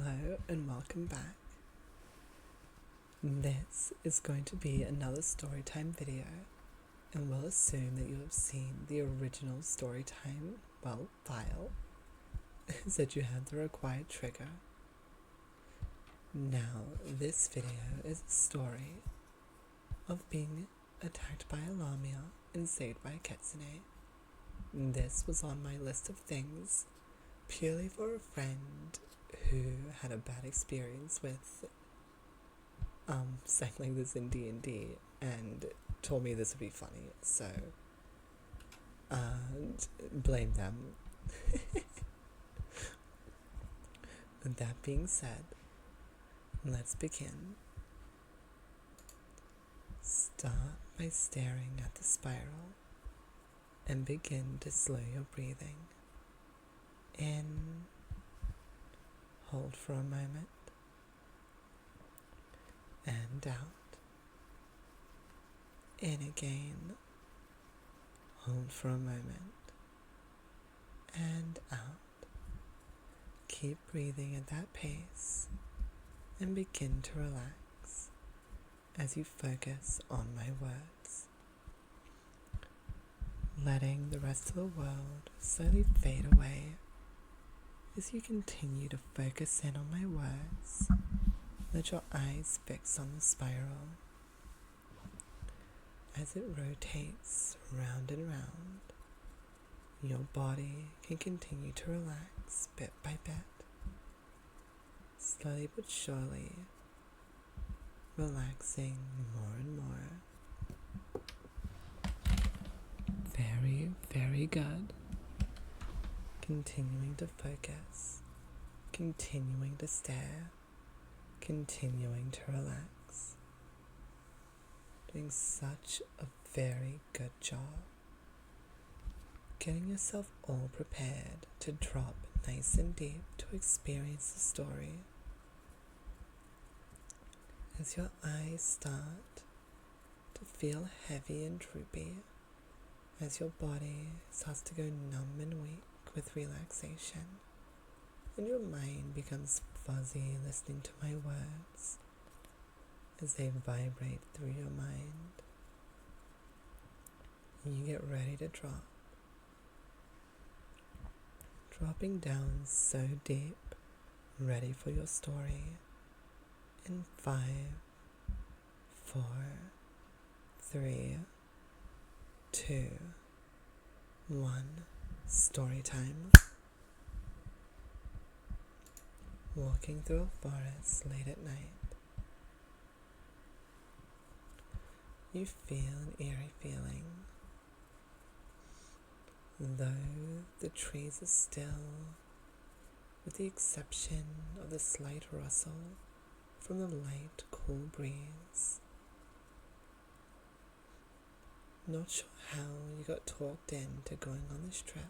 Hello and welcome back. This is going to be another storytime video, and we'll assume that you have seen the original storytime, file, so that you have the required trigger. Now, this video is a story of being attacked by a lamia and saved by a kitsune. This was on my list of things purely for a friend who had a bad experience with cycling this in D&D and told me this would be funny, so blame them. With that being said, let's begin. Start by staring at the spiral and begin to slow your breathing. In, hold for a moment, and out. In again, hold for a moment, and out. Keep breathing at that pace and begin to relax as you focus on my words. Letting the rest of the world slowly fade away as you continue to focus in on my words. Let your eyes fix on the spiral as it rotates round and round. Your body can continue to relax bit by bit, slowly but surely, relaxing more and more. Very, very good. Continuing to focus, continuing to stare, continuing to relax. Doing such a very good job. Getting yourself all prepared to drop nice and deep to experience the story. As your eyes start to feel heavy and droopy, as your body starts to go numb and weak with relaxation, and your mind becomes fuzzy listening to my words as they vibrate through your mind. You get ready to drop. Dropping down so deep, ready for your story. In 5, 4, 3, 2, 1. Story time. Walking through a forest late at night. You feel an eerie feeling. Though the trees are still, with the exception of the slight rustle from the light, cool breeze. Not sure how you got talked into going on this trip.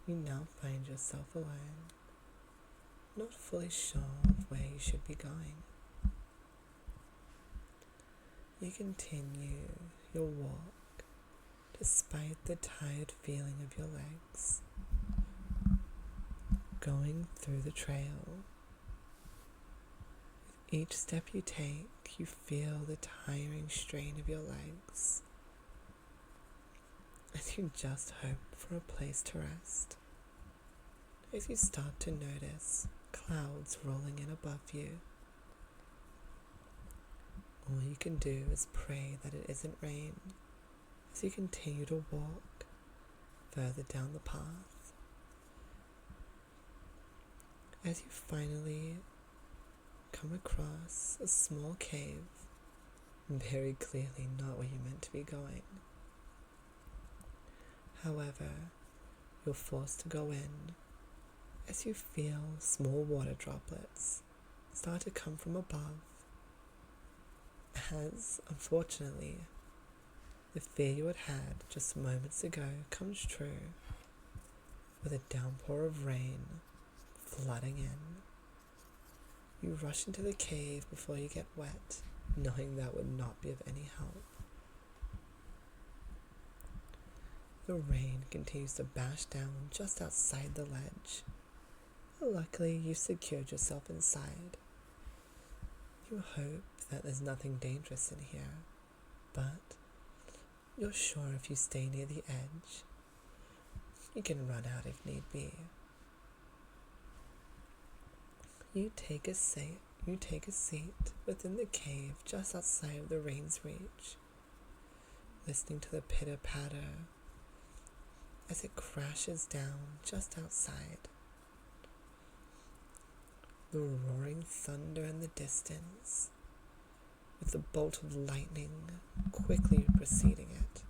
You now find yourself alone, not fully sure of where you should be going. You continue your walk despite the tired feeling of your legs. Going through the trail. With each step you take, you feel the tiring strain of your legs, as you just hope for a place to rest. As you start to notice clouds rolling in above you, all you can do is pray that it isn't rain as you continue to walk further down the path. As you finally come across a small cave, very clearly not where you're meant to be going. However, you're forced to go in as you feel small water droplets start to come from above, as, unfortunately, the fear you had just moments ago comes true, with a downpour of rain flooding in. You rush into the cave before you get wet, knowing that would not be of any help. The rain continues to bash down just outside the ledge, Luckily, you've secured yourself inside. You hope that there's nothing dangerous in here, but you're sure if you stay near the edge, you can run out if need be. You take a seat within the cave just outside of the rain's reach, listening to the pitter-patter as it crashes down just outside. The roaring thunder in the distance, with the bolt of lightning quickly preceding it.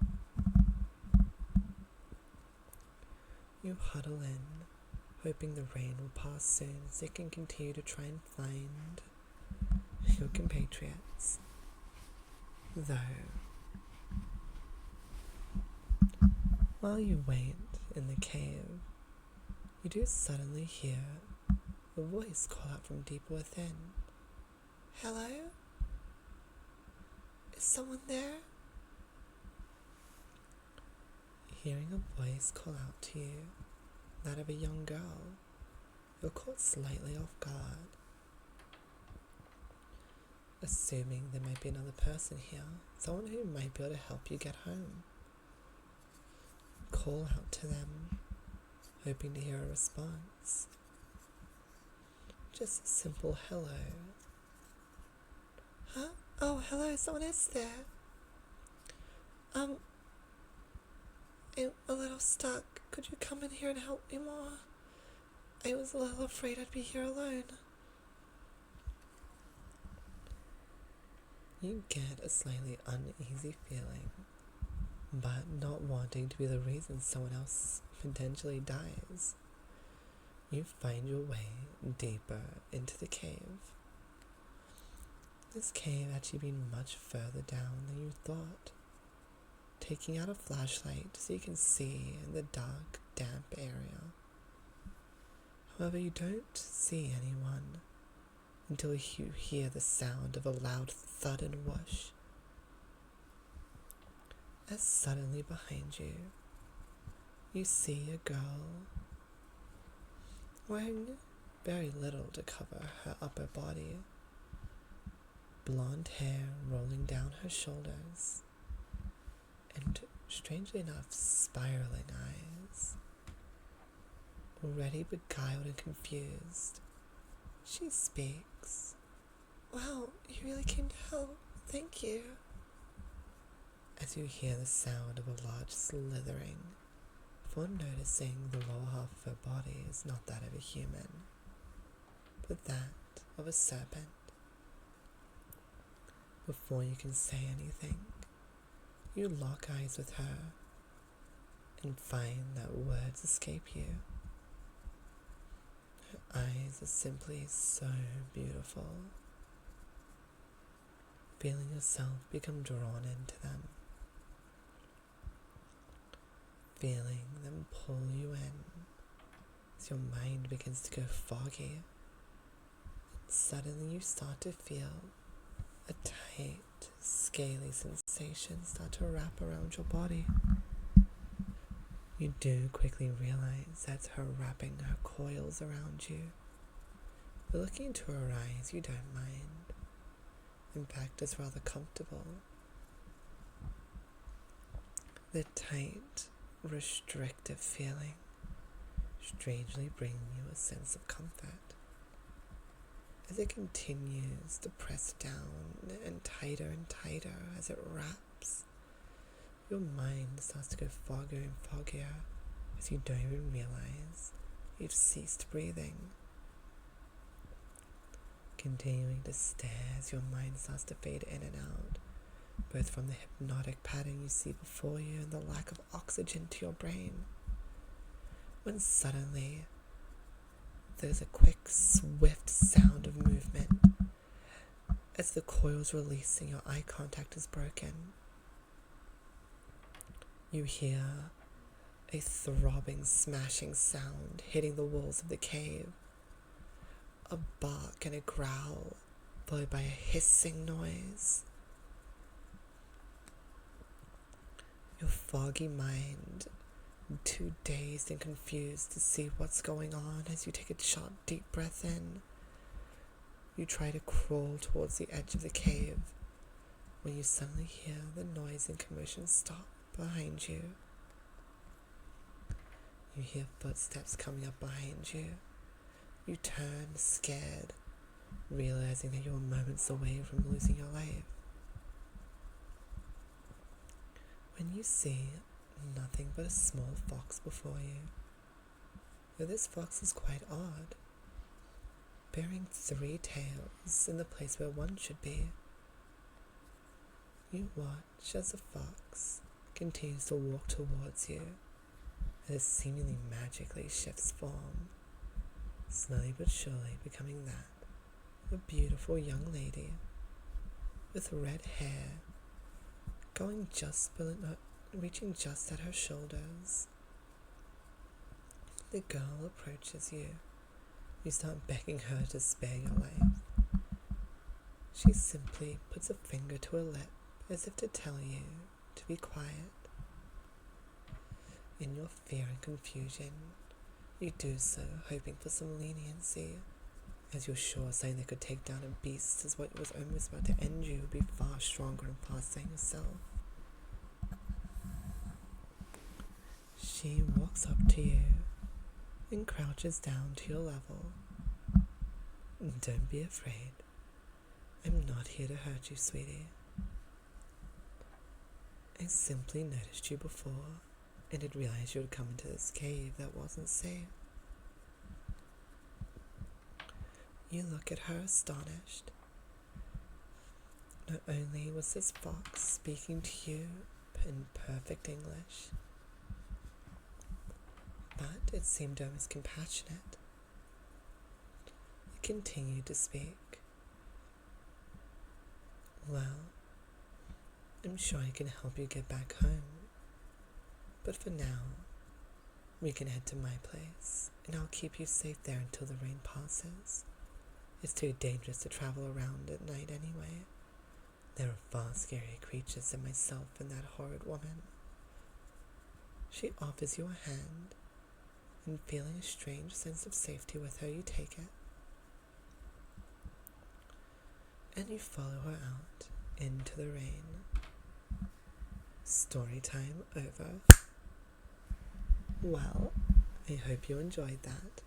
You huddle in, hoping the rain will pass soon so you can continue to try and find your compatriots. Though, while you wait in the cave, you do suddenly hear a voice call out from deep within. Hello? Is someone there? Hearing a voice call out to you, that of a young girl, you're caught slightly off guard. Assuming there might be another person here, someone who might be able to help you get home. Call out to them, hoping to hear a response. Just a simple hello. Huh? Oh, hello, someone is there. I'm a little stuck. Could you come in here and help me more? I was a little afraid I'd be here alone. You get a slightly uneasy feeling, but not wanting to be the reason someone else potentially dies. You find your way deeper into the cave. This cave actually being much further down than you thought. Taking out a flashlight so you can see in the dark, damp area. However, you don't see anyone until you hear the sound of a loud thud and whoosh. As suddenly behind you, you see a girl wearing very little to cover her upper body, blonde hair rolling down her shoulders, and strangely enough, spiraling eyes. Already beguiled and confused, she speaks. Wow, you really came to help. Thank you. As you hear the sound of a large slithering, before noticing the lower half of her body is not that of a human, but that of a serpent. Before you can say anything, you lock eyes with her and find that words escape you. Her eyes are simply so beautiful, feeling yourself become drawn into them, feeling them pull you in as your mind begins to go foggy. Suddenly you start to feel a tight, scaly sensation start to wrap around your body. You do quickly realize that's her wrapping her coils around you. But looking into her eyes, you don't mind. In fact, it's rather comfortable. The tight, restrictive feeling strangely bringing you a sense of comfort. As it continues to press down and tighter as it wraps, your mind starts to go foggier and foggier as you don't even realize you've ceased breathing. Continuing to stare as your mind starts to fade in and out, both from the hypnotic pattern you see before you and the lack of oxygen to your brain. When suddenly, there's a quick, swift sound of movement. As the coils release and your eye contact is broken, you hear a throbbing, smashing sound hitting the walls of the cave. A bark and a growl, followed by a hissing noise. Your foggy mind too dazed and confused to see what's going on as you take a sharp, deep breath in. You try to crawl towards the edge of the cave when you suddenly hear the noise and commotion stop behind you. You hear footsteps coming up behind you. You turn, scared, realizing that you're moments away from losing your life. When you see nothing but a small fox before you, though this fox is quite odd, bearing 3 tails in the place where one should be. You watch as the fox continues to walk towards you, as it seemingly magically shifts form, slowly but surely becoming that of a beautiful young lady with red hair going reaching just at her shoulders. The girl approaches you. You start begging her to spare your life. She simply puts a finger to her lip as if to tell you to be quiet. In your fear and confusion, you do so, hoping for some leniency, as you're sure saying they could take down a beast as what was almost about to end you would be far stronger and faster than yourself. She walks up to you and crouches down to your level. Don't be afraid. I'm not here to hurt you, sweetie. I simply noticed you before and had realized you had come into this cave that wasn't safe. You look at her astonished. Not only was this fox speaking to you in perfect English, but it seemed almost compassionate. It continued to speak. Well, I'm sure I can help you get back home. But for now, we can head to my place, and I'll keep you safe there until the rain passes. It's too dangerous to travel around at night anyway. There are far scarier creatures than myself and that horrid woman. She offers you a hand, and feeling a strange sense of safety with her, you take it. And you follow her out into the rain. Story time over. Well, I hope you enjoyed that.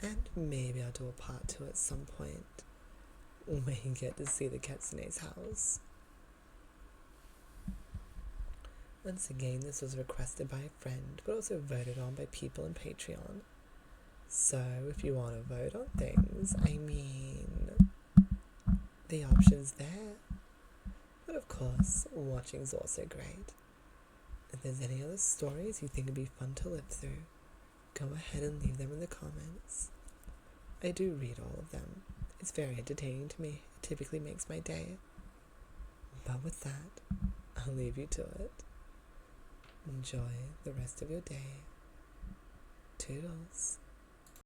And maybe I'll do a part 2 at some point when you get to see the kitsune's house. Once again, this was requested by a friend, but also voted on by people on Patreon. So, if you want to vote on things, the option's there. But of course, watching's also great. If there's any other stories you think would be fun to live through, go ahead and leave them in the comments. I do read all of them. It's very entertaining to me. It typically makes my day. But with that, I'll leave you to it. Enjoy the rest of your day. Toodles.